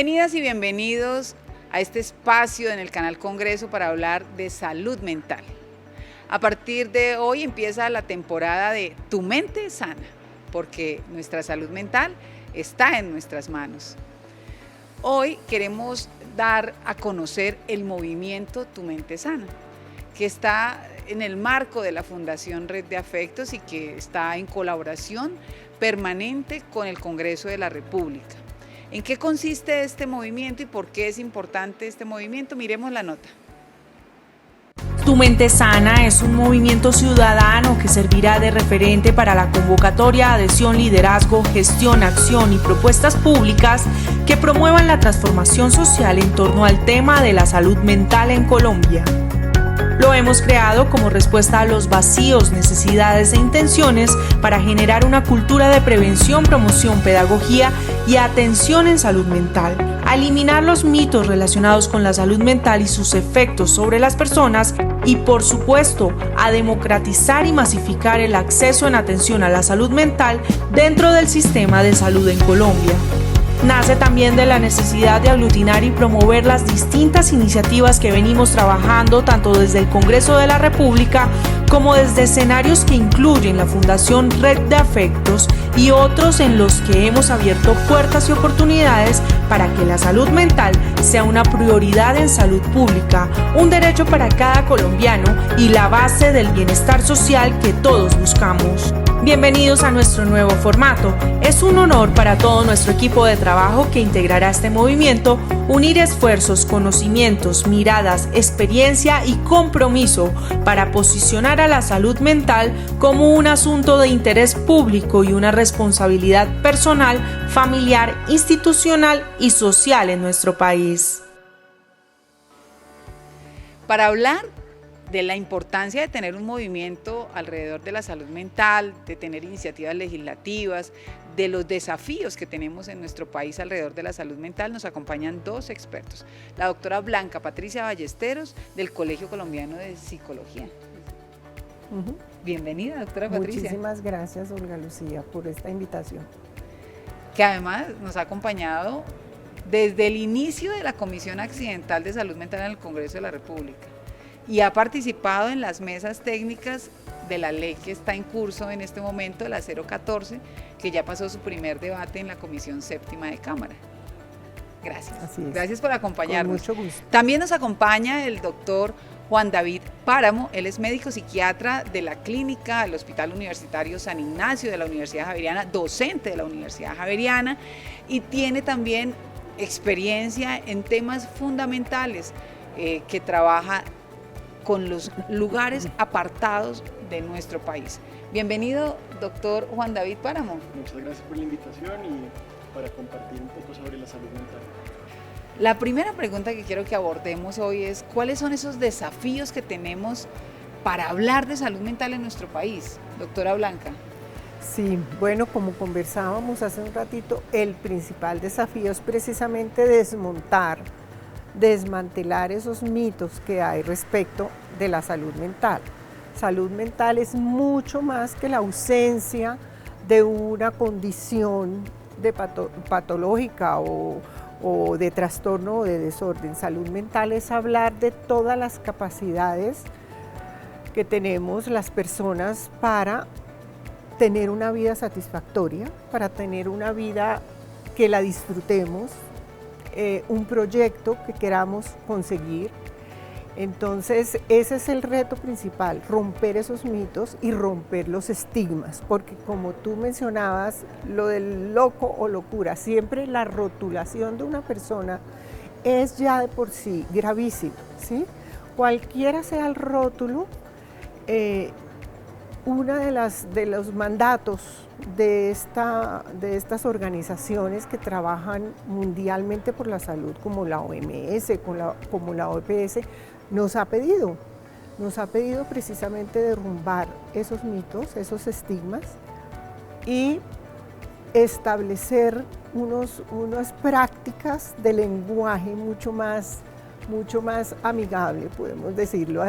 Bienvenidas y bienvenidos a este espacio en el canal Congreso para hablar de salud mental. A partir de hoy empieza la temporada de Tu Mente Sana, porque nuestra salud mental está en nuestras manos. Hoy queremos dar a conocer el movimiento Tu Mente Sana, que está en el marco de la Fundación Red de Afectos y que está en colaboración permanente con el Congreso de la República. ¿En qué consiste este movimiento y por qué es importante este movimiento? Miremos la nota. Tu Mente Sana es un movimiento ciudadano que servirá de referente para la convocatoria, adhesión, liderazgo, gestión, acción y propuestas públicas que promuevan la transformación social en torno al tema de la salud mental en Colombia. Lo hemos creado como respuesta a los vacíos, necesidades e intenciones para generar una cultura de prevención, promoción, pedagogía y atención en salud mental, a eliminar los mitos relacionados con la salud mental y sus efectos sobre las personas y, por supuesto, a democratizar y masificar el acceso en atención a la salud mental dentro del sistema de salud en Colombia. Nace también de la necesidad de aglutinar y promover las distintas iniciativas que venimos trabajando tanto desde el Congreso de la República como desde escenarios que incluyen la Fundación Red de Afectos y otros en los que hemos abierto puertas y oportunidades para que la salud mental sea una prioridad en salud pública, un derecho para cada colombiano y la base del bienestar social que todos buscamos. Bienvenidos a nuestro nuevo formato. Es un honor para todo nuestro equipo de trabajo que integrará este movimiento unir esfuerzos, conocimientos, miradas, experiencia y compromiso para posicionar a la salud mental como un asunto de interés público y una responsabilidad personal, familiar, institucional y social en nuestro país. Para hablar de la importancia de tener un movimiento alrededor de la salud mental, de tener iniciativas legislativas, de los desafíos que tenemos en nuestro país alrededor de la salud mental, nos acompañan dos expertos. La doctora Blanca Patricia Ballesteros, del Colegio Colombiano de Psicología. Bienvenida, doctora Patricia. Muchísimas gracias, Olga Lucía, por esta invitación. Que además nos ha acompañado desde el inicio de la Comisión Accidental de Salud Mental en el Congreso de la República y ha participado en las mesas técnicas de la ley que está en curso en este momento, la 014, que ya pasó su primer debate en la Comisión Séptima de Cámara. Gracias. Así es. Gracias por acompañarnos. Con mucho gusto. También nos acompaña el doctor Juan David Páramo. Él es médico psiquiatra de la clínica del Hospital Universitario San Ignacio de la Universidad Javeriana, docente de la Universidad Javeriana, y tiene también experiencia en temas fundamentales que trabaja con los lugares apartados de nuestro país. Bienvenido, doctor Juan David Páramo. Muchas gracias por la invitación y para compartir un poco sobre la salud mental. La primera pregunta que quiero que abordemos hoy es ¿cuáles son esos desafíos que tenemos para hablar de salud mental en nuestro país? Doctora Blanca. Sí, bueno, como conversábamos hace un ratito, el principal desafío es precisamente desmantelar esos mitos que hay respecto de la salud mental. Salud mental es mucho más que la ausencia de una condición patológica o de trastorno o de desorden. Salud mental es hablar de todas las capacidades que tenemos las personas para tener una vida satisfactoria, para tener una vida que la disfrutemos, un proyecto que queramos conseguir. Entonces ese es el reto principal, romper esos mitos y romper los estigmas, porque como tú mencionabas, lo del loco o locura, siempre la rotulación de una persona es ya de por sí gravísimo, ¿sí? Cualquiera sea el rótulo, uno de los mandatos de estas organizaciones que trabajan mundialmente por la salud, como la OMS, como la OPS, nos ha pedido precisamente derrumbar esos mitos, esos estigmas y establecer unas prácticas de lenguaje mucho más amigable, podemos decirlo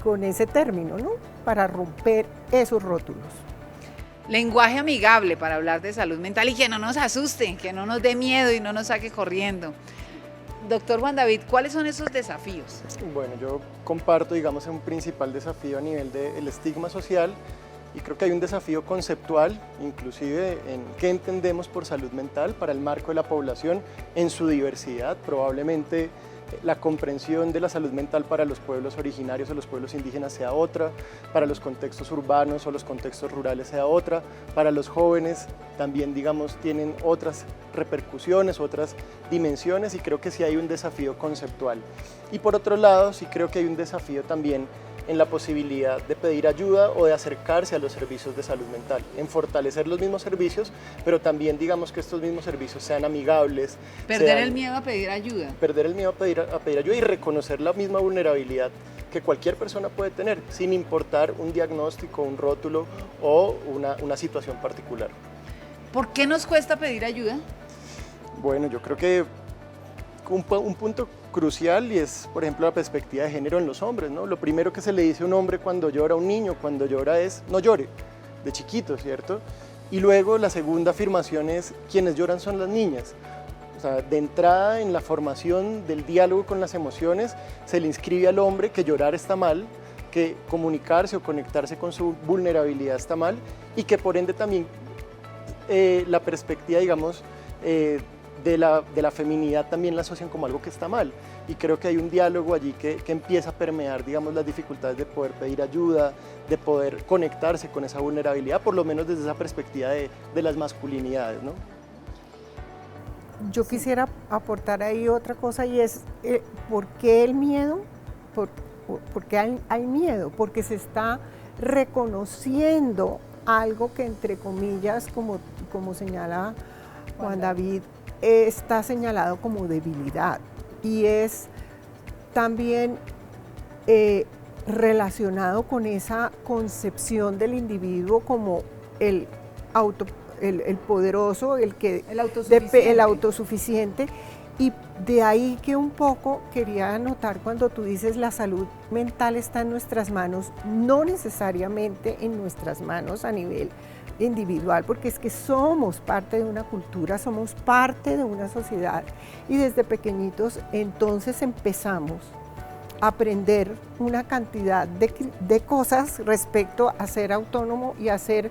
con ese término, ¿no? Para romper esos rótulos. Lenguaje amigable para hablar de salud mental y que no nos asuste, que no nos dé miedo y no nos saque corriendo. Doctor Juan David, ¿cuáles son esos desafíos? Bueno, yo comparto, digamos, un principal desafío a nivel del estigma social y creo que hay un desafío conceptual, inclusive en qué entendemos por salud mental para el marco de la población en su diversidad. Probablemente la comprensión de la salud mental para los pueblos originarios o los pueblos indígenas sea otra, para los contextos urbanos o los contextos rurales sea otra, para los jóvenes también, digamos, tienen otras repercusiones, otras dimensiones y creo que sí hay un desafío conceptual. Y por otro lado, sí creo que hay un desafío también en la posibilidad de pedir ayuda o de acercarse a los servicios de salud mental, en fortalecer los mismos servicios, pero también digamos que estos mismos servicios sean amigables. Perder el miedo a pedir ayuda. Perder el miedo a pedir ayuda y reconocer la misma vulnerabilidad que cualquier persona puede tener, sin importar un diagnóstico, un rótulo o una situación particular. ¿Por qué nos cuesta pedir ayuda? Bueno, yo creo que un punto crucial y es, por ejemplo, la perspectiva de género en los hombres, ¿no? Lo primero que se le dice a un hombre cuando llora, a un niño cuando llora es no llore, de chiquito, ¿cierto? Y luego la segunda afirmación es quienes lloran son las niñas. O sea, de entrada en la formación del diálogo con las emociones se le inscribe al hombre que llorar está mal, que comunicarse o conectarse con su vulnerabilidad está mal y que por ende también la perspectiva, digamos, de la feminidad también la asocian como algo que está mal y creo que hay un diálogo allí que empieza a permear, digamos, las dificultades de poder pedir ayuda, de poder conectarse con esa vulnerabilidad, por lo menos desde esa perspectiva de las masculinidades, ¿no? Yo quisiera aportar ahí otra cosa y es, ¿por qué el miedo? ¿Por qué hay miedo? Porque se está reconociendo algo que entre comillas, como señala Juan David, está señalado como debilidad y es también relacionado con esa concepción del individuo como el poderoso, el autosuficiente y de ahí que un poco quería anotar cuando tú dices la salud mental está en nuestras manos, no necesariamente en nuestras manos a nivel individual, porque es que somos parte de una cultura, somos parte de una sociedad y desde pequeñitos entonces empezamos a aprender una cantidad de cosas respecto a ser autónomo y a ser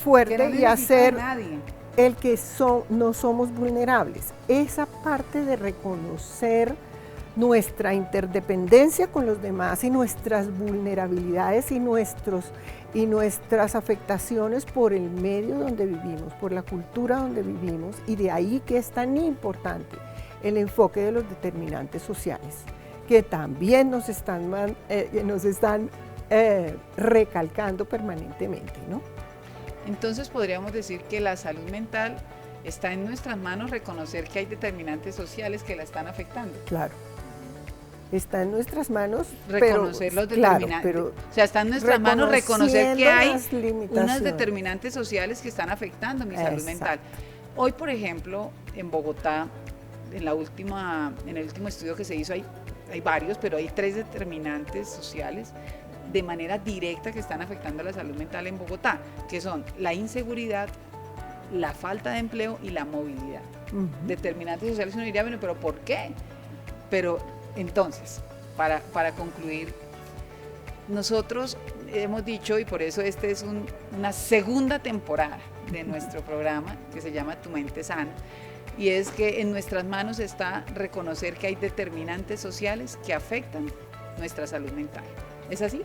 fuerte y a ser el que no somos vulnerables. Esa parte de reconocer nuestra interdependencia con los demás y nuestras vulnerabilidades y nuestras afectaciones por el medio donde vivimos, por la cultura donde vivimos y de ahí que es tan importante el enfoque de los determinantes sociales que también nos están recalcando permanentemente, ¿no? Entonces podríamos decir que la salud mental está en nuestras manos reconocer que hay determinantes sociales que la están afectando. Claro. Está en nuestras manos reconocer los determinantes. Claro, o sea, está en nuestras manos reconocer que hay unas determinantes sociales que están afectando mi salud mental. Hoy, por ejemplo, en Bogotá, en el último estudio que se hizo, hay varios, pero hay 3 determinantes sociales de manera directa que están afectando la salud mental en Bogotá, que son la inseguridad, la falta de empleo y la movilidad. Determinantes sociales, uno diría, bueno, pero ¿por qué? Pero entonces, para concluir, nosotros hemos dicho, y por eso esta es una segunda temporada de nuestro programa, que se llama Tu Mente Sana, y es que en nuestras manos está reconocer que hay determinantes sociales que afectan nuestra salud mental. ¿Es así?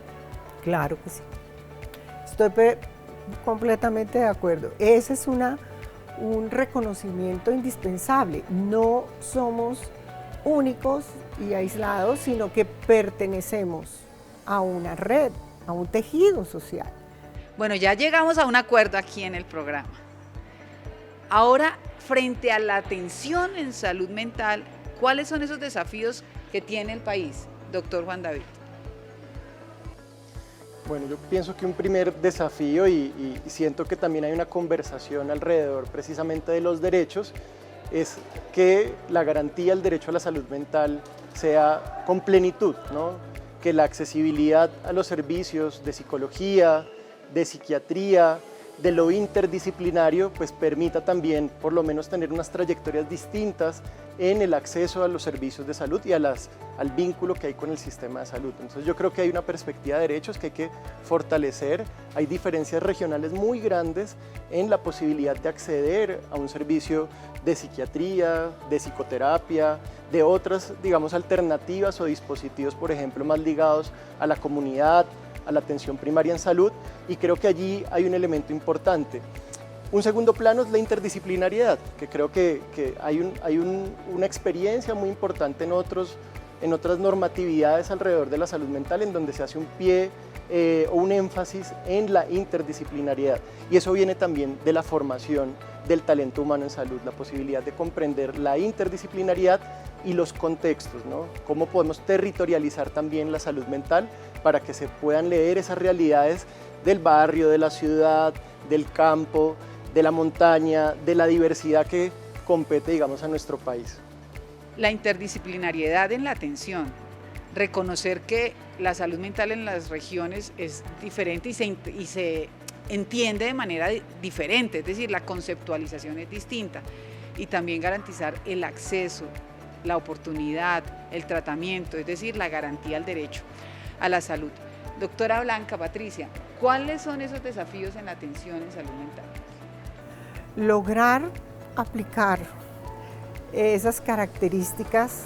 Claro que sí. Estoy completamente de acuerdo. Ese es un reconocimiento indispensable. No somos únicos y aislados, sino que pertenecemos a una red, a un tejido social. Bueno, ya llegamos a un acuerdo aquí en el programa. Ahora, frente a la atención en salud mental, ¿cuáles son esos desafíos que tiene el país, doctor Juan David? Bueno, yo pienso que un primer desafío y siento que también hay una conversación alrededor precisamente de los derechos es que la garantía del derecho a la salud mental sea con plenitud, ¿no? Que la accesibilidad a los servicios de psicología, de psiquiatría, de lo interdisciplinario pues permita también por lo menos tener unas trayectorias distintas en el acceso a los servicios de salud y al vínculo que hay con el sistema de salud. Entonces yo creo que hay una perspectiva de derechos que hay que fortalecer, hay diferencias regionales muy grandes en la posibilidad de acceder a un servicio de psiquiatría, de psicoterapia, de otras, digamos, alternativas o dispositivos, por ejemplo, más ligados a la comunidad, a la atención primaria en salud, y creo que allí hay un elemento importante. Un segundo plano es la interdisciplinariedad, que creo que hay una experiencia muy importante en otras normatividades alrededor de la salud mental, en donde se hace un pie o un énfasis en la interdisciplinariedad, y eso viene también de la formación del talento humano en salud, la posibilidad de comprender la interdisciplinariedad y los contextos, ¿no? Cómo podemos territorializar también la salud mental para que se puedan leer esas realidades del barrio, de la ciudad, del campo, de la montaña, de la diversidad que compete, digamos, a nuestro país. La interdisciplinariedad en la atención, reconocer que la salud mental en las regiones es diferente y se entiende de manera diferente, es decir, la conceptualización es distinta, y también garantizar el acceso, la oportunidad, el tratamiento, es decir, la garantía al derecho a la salud. Doctora Blanca Patricia, ¿cuáles son esos desafíos en la atención en salud mental? Lograr aplicar esas características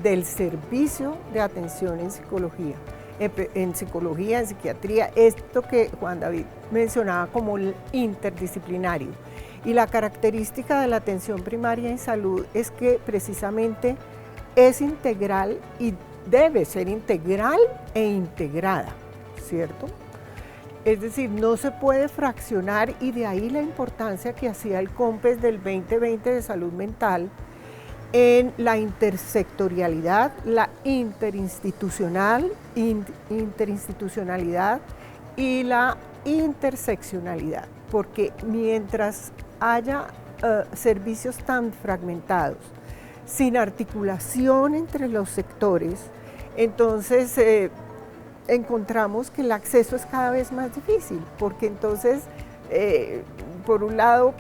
del servicio de atención en psicología, en psiquiatría, esto que Juan David mencionaba como el interdisciplinario. Y la característica de la atención primaria en salud es que precisamente es integral y debe ser integral e integrada, ¿cierto? Es decir, no se puede fraccionar, y de ahí la importancia que hacía el COMPES del 2020 de salud mental en la intersectorialidad, la interinstitucionalidad y la interseccionalidad, porque mientras haya servicios tan fragmentados, sin articulación entre los sectores, entonces encontramos que el acceso es cada vez más difícil, porque entonces, por un lado,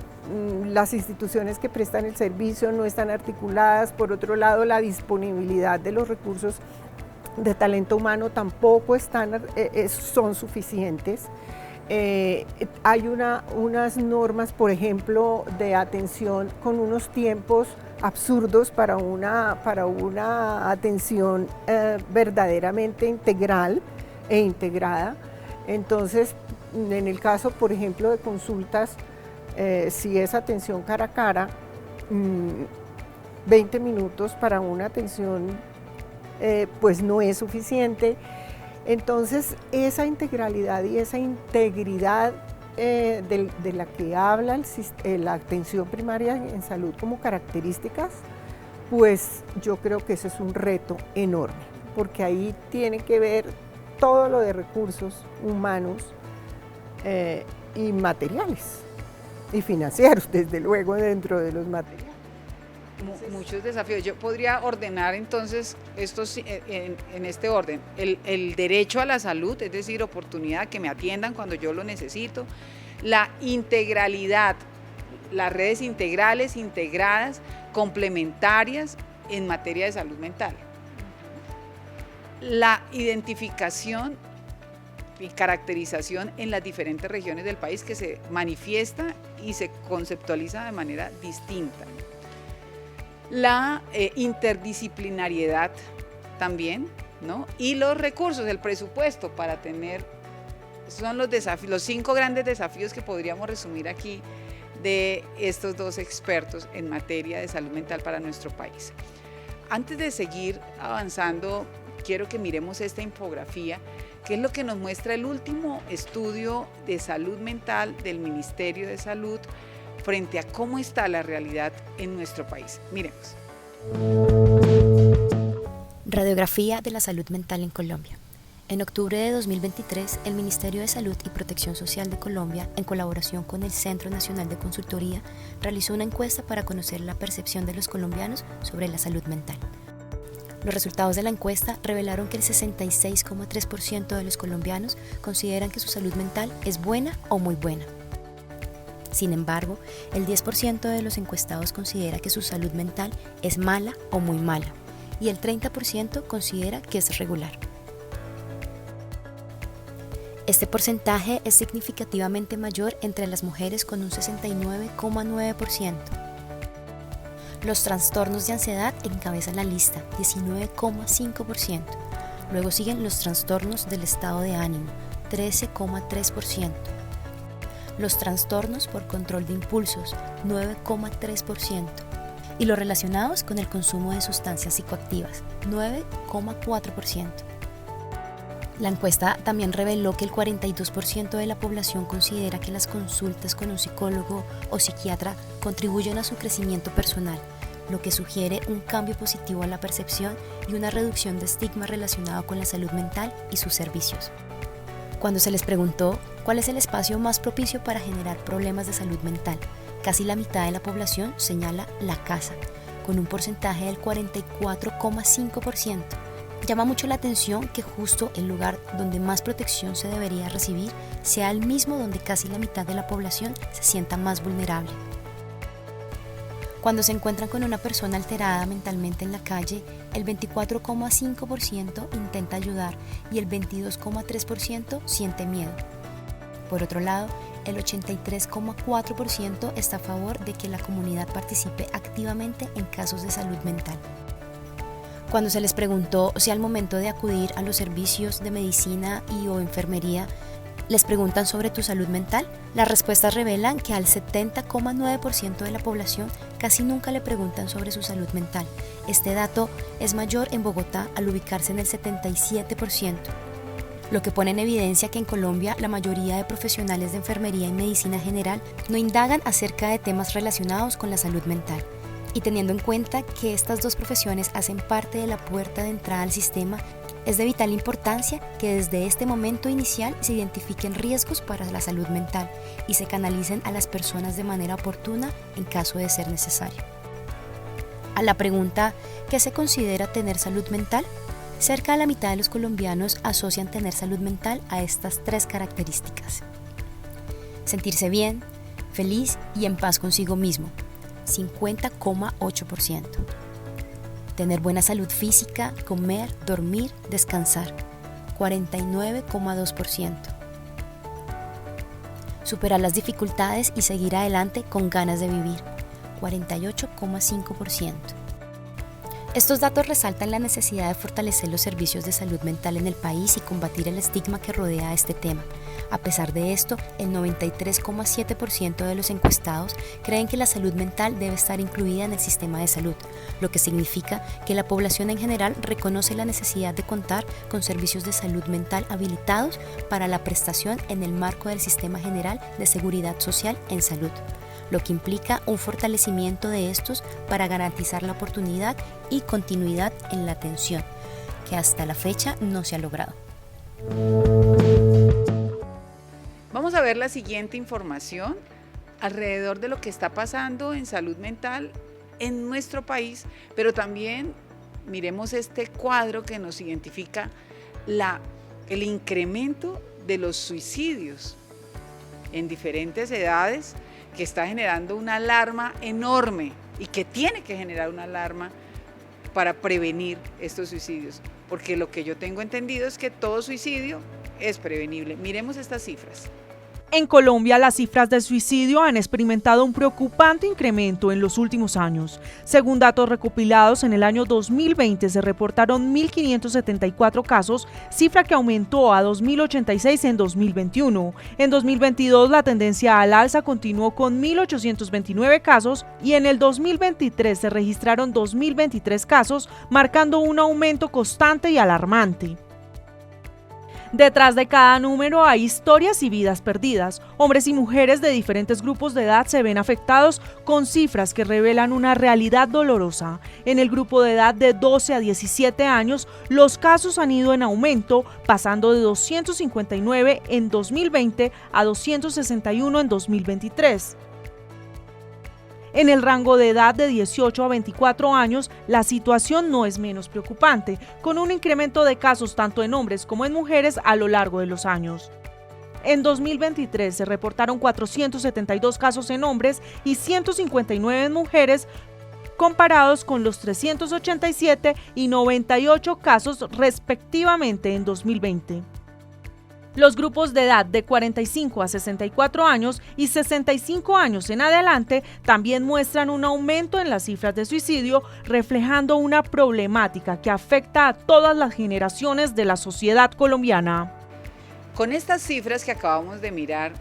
las instituciones que prestan el servicio no están articuladas, por otro lado, la disponibilidad de los recursos de talento humano tampoco son suficientes. Hay unas normas, por ejemplo, de atención con unos tiempos absurdos para una atención verdaderamente integral e integrada. Entonces, en el caso, por ejemplo, de consultas, si es atención cara a cara, 20 minutos para una atención pues no es suficiente. Entonces, esa integralidad y esa integridad de la que habla la atención primaria en salud como características, pues yo creo que ese es un reto enorme, porque ahí tiene que ver todo lo de recursos humanos y materiales y financieros, desde luego, dentro de los materiales. Muchos desafíos. Yo podría ordenar entonces estos en este orden: el derecho a la salud, es decir, oportunidad, que me atiendan cuando yo lo necesito; la integralidad, las redes integrales, integradas, complementarias en materia de salud mental; la identificación y caracterización en las diferentes regiones del país, que se manifiesta y se conceptualiza de manera distinta; la interdisciplinariedad también, ¿no? Y los recursos, el presupuesto para tener, son los desafíos, los 5 grandes desafíos que podríamos resumir aquí de estos 2 expertos en materia de salud mental para nuestro país. Antes de seguir avanzando, quiero que miremos esta infografía, que es lo que nos muestra el último estudio de salud mental del Ministerio de Salud frente a cómo está la realidad en nuestro país. Miremos. Radiografía de la salud mental en Colombia. En octubre de 2023, el Ministerio de Salud y Protección Social de Colombia, en colaboración con el Centro Nacional de Consultoría, realizó una encuesta para conocer la percepción de los colombianos sobre la salud mental. Los resultados de la encuesta revelaron que el 66,3% de los colombianos consideran que su salud mental es buena o muy buena. Sin embargo, el 10% de los encuestados considera que su salud mental es mala o muy mala, y el 30% considera que es regular. Este porcentaje es significativamente mayor entre las mujeres con un 69,9%. Los trastornos de ansiedad encabezan la lista, 19,5%. Luego siguen los trastornos del estado de ánimo, 13,3%. Los trastornos por control de impulsos, 9,3%. Y los relacionados con el consumo de sustancias psicoactivas, 9,4%. La encuesta también reveló que el 42% de la población considera que las consultas con un psicólogo o psiquiatra contribuyen a su crecimiento personal, lo que sugiere un cambio positivo a la percepción y una reducción de estigma relacionado con la salud mental y sus servicios. Cuando se les preguntó cuál es el espacio más propicio para generar problemas de salud mental, casi la mitad de la población señala la casa, con un porcentaje del 44,5%. Llama mucho la atención que justo el lugar donde más protección se debería recibir sea el mismo donde casi la mitad de la población se sienta más vulnerable. Cuando se encuentran con una persona alterada mentalmente en la calle, el 24,5% intenta ayudar y el 22,3% siente miedo. Por otro lado, el 83,4% está a favor de que la comunidad participe activamente en casos de salud mental. Cuando se les preguntó si al momento de acudir a los servicios de medicina o enfermería les preguntan sobre tu salud mental, las respuestas revelan que al 70,9% de la población casi nunca le preguntan sobre su salud mental. Este dato es mayor en Bogotá al ubicarse en el 77%, lo que pone en evidencia que en Colombia la mayoría de profesionales de enfermería y medicina general no indagan acerca de temas relacionados con la salud mental. Y teniendo en cuenta que estas dos profesiones hacen parte de la puerta de entrada al sistema, es de vital importancia que desde este momento inicial se identifiquen riesgos para la salud mental y se canalicen a las personas de manera oportuna en caso de ser necesario. A la pregunta ¿qué se considera tener salud mental?, cerca de la mitad de los colombianos asocian tener salud mental a estas tres características: sentirse bien, feliz y en paz consigo mismo, 50,8%. Tener buena salud física, comer, dormir, descansar, 49,2%. Superar las dificultades y seguir adelante con ganas de vivir, 48,5%. Estos datos resaltan la necesidad de fortalecer los servicios de salud mental en el país y combatir el estigma que rodea este tema. A pesar de esto, el 93,7% de los encuestados creen que la salud mental debe estar incluida en el sistema de salud, lo que significa que la población en general reconoce la necesidad de contar con servicios de salud mental habilitados para la prestación en el marco del Sistema General de Seguridad Social en Salud, lo que implica un fortalecimiento de estos para garantizar la oportunidad y continuidad en la atención, que hasta la fecha no se ha logrado. Vamos a ver la siguiente información alrededor de lo que está pasando en salud mental en nuestro país, pero también miremos este cuadro que nos identifica el incremento de los suicidios en diferentes edades, que está generando una alarma enorme y que tiene que generar una alarma para prevenir estos suicidios, porque lo que yo tengo entendido es que todo suicidio es prevenible. Miremos estas cifras. En Colombia, las cifras de suicidio han experimentado un preocupante incremento en los últimos años. Según datos recopilados, en el año 2020 se reportaron 1.574 casos, cifra que aumentó a 2.086 en 2021. En 2022, la tendencia al alza continuó con 1.829 casos y en el 2023 se registraron 2.023 casos, marcando un aumento constante y alarmante. Detrás de cada número hay historias y vidas perdidas. Hombres y mujeres de diferentes grupos de edad se ven afectados con cifras que revelan una realidad dolorosa. En el grupo de edad de 12 a 17 años, los casos han ido en aumento, pasando de 259 en 2020 a 261 en 2023. En el rango de edad de 18 a 24 años, la situación no es menos preocupante, con un incremento de casos tanto en hombres como en mujeres a lo largo de los años. En 2023 se reportaron 472 casos en hombres y 159 en mujeres, comparados con los 387 y 98 casos respectivamente en 2020. Los grupos de edad de 45 a 64 años y 65 años en adelante también muestran un aumento en las cifras de suicidio, reflejando una problemática que afecta a todas las generaciones de la sociedad colombiana. Con estas cifras que acabamos de mirar,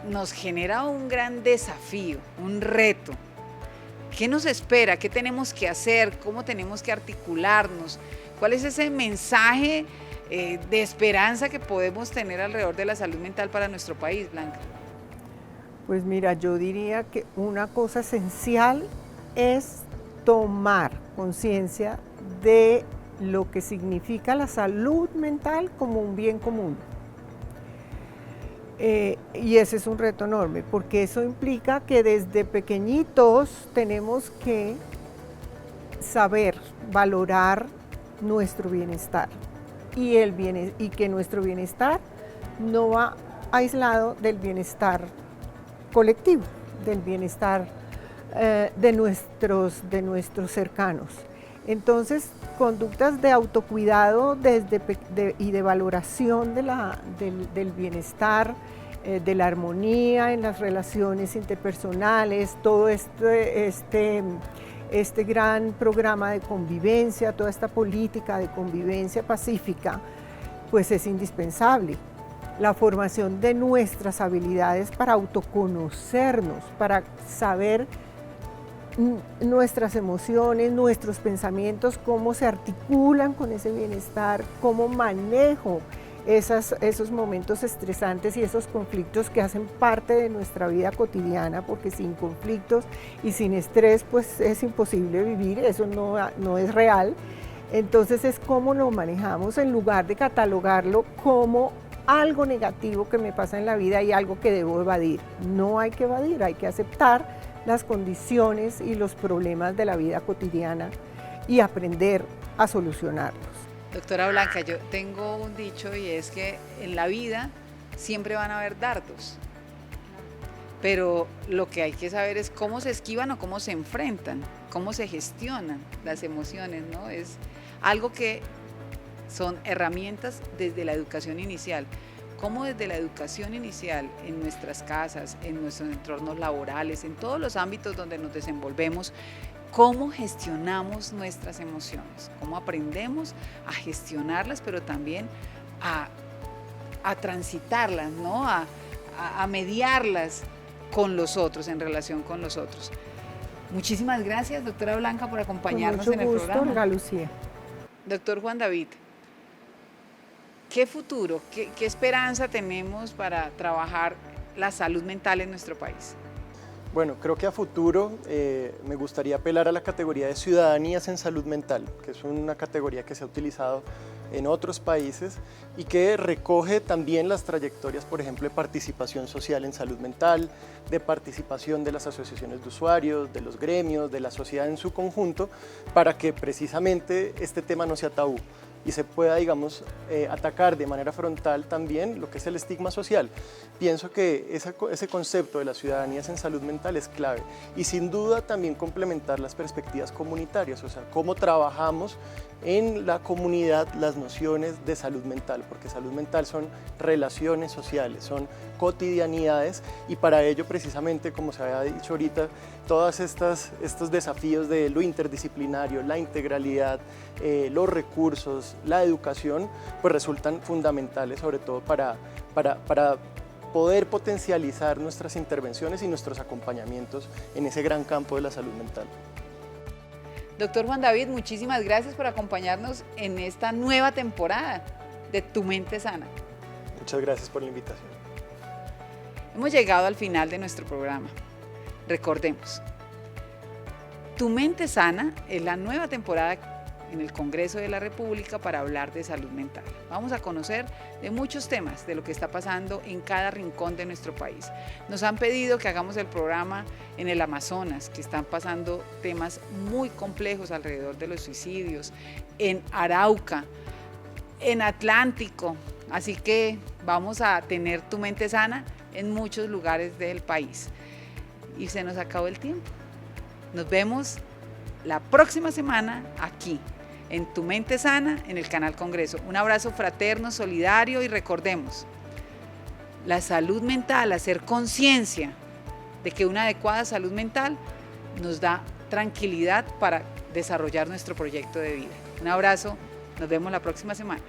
nos genera un gran desafío, un reto. ¿Qué nos espera? ¿Qué tenemos que hacer? ¿Cómo tenemos que articularnos? ¿Cuál es ese mensaje de esperanza que podemos tener alrededor de la salud mental para nuestro país, Blanca? Pues mira, yo diría que una cosa esencial es tomar conciencia de lo que significa la salud mental como un bien común. Y ese es un reto enorme, porque eso implica que desde pequeñitos tenemos que saber valorar nuestro bienestar y que nuestro bienestar no va aislado del bienestar colectivo, del bienestar de nuestros cercanos. Entonces, conductas de autocuidado y de valoración del bienestar, de la armonía en las relaciones interpersonales, todo este gran programa de convivencia, toda esta política de convivencia pacífica, pues es indispensable. La formación de nuestras habilidades para autoconocernos, para saber nuestras emociones, nuestros pensamientos, cómo se articulan con ese bienestar, cómo manejo esos momentos estresantes y esos conflictos que hacen parte de nuestra vida cotidiana, porque sin conflictos y sin estrés pues es imposible vivir, eso no es real. Entonces es cómo lo manejamos en lugar de catalogarlo como algo negativo que me pasa en la vida y algo que debo evadir. No hay que evadir, hay que aceptar las condiciones y los problemas de la vida cotidiana y aprender a solucionarlos. Doctora Blanca, yo tengo un dicho y es que en la vida siempre van a haber dardos, pero lo que hay que saber es cómo se esquivan o cómo se enfrentan, cómo se gestionan las emociones, ¿no? Es algo que son herramientas desde la educación inicial. Cómo desde la educación inicial, en nuestras casas, en nuestros entornos laborales, en todos los ámbitos donde nos desenvolvemos, cómo gestionamos nuestras emociones, cómo aprendemos a gestionarlas, pero también a transitarlas, ¿no? a mediarlas con los otros, en relación con los otros. Muchísimas gracias, doctora Blanca, por acompañarnos en el programa. Con mucho gusto, Olga Lucía. Doctor Juan David, ¿qué futuro, qué esperanza tenemos para trabajar la salud mental en nuestro país? Bueno, creo que a futuro me gustaría apelar a la categoría de ciudadanías en salud mental, que es una categoría que se ha utilizado en otros países y que recoge también las trayectorias, por ejemplo, de participación social en salud mental, de participación de las asociaciones de usuarios, de los gremios, de la sociedad en su conjunto, para que precisamente este tema no sea tabú y se pueda, digamos, atacar de manera frontal también lo que es el estigma social. Pienso que ese concepto de las ciudadanías en salud mental es clave y sin duda también complementar las perspectivas comunitarias, o sea, cómo trabajamos en la comunidad las nociones de salud mental, porque salud mental son relaciones sociales, son cotidianidades y para ello precisamente, como se había dicho ahorita, todos estos desafíos de lo interdisciplinario, la integralidad, los recursos, la educación, pues resultan fundamentales sobre todo para poder potencializar nuestras intervenciones y nuestros acompañamientos en ese gran campo de la salud mental. Doctor Juan David, muchísimas gracias por acompañarnos en esta nueva temporada de Tu Mente Sana. Muchas gracias por la invitación. Hemos llegado al final de nuestro programa. Recordemos, Tu Mente Sana es la nueva temporada en el Congreso de la República para hablar de salud mental. Vamos a conocer de muchos temas, de lo que está pasando en cada rincón de nuestro país. Nos han pedido que hagamos el programa en el Amazonas, que están pasando temas muy complejos alrededor de los suicidios, en Arauca, en Atlántico, Así que vamos a tener Tu Mente Sana en muchos lugares del país. Y se nos acabó el tiempo. Nos vemos la próxima semana aquí, en Tu Mente Sana, en el Canal Congreso. Un abrazo fraterno, solidario y recordemos, la salud mental, hacer conciencia de que una adecuada salud mental nos da tranquilidad para desarrollar nuestro proyecto de vida. Un abrazo, nos vemos la próxima semana.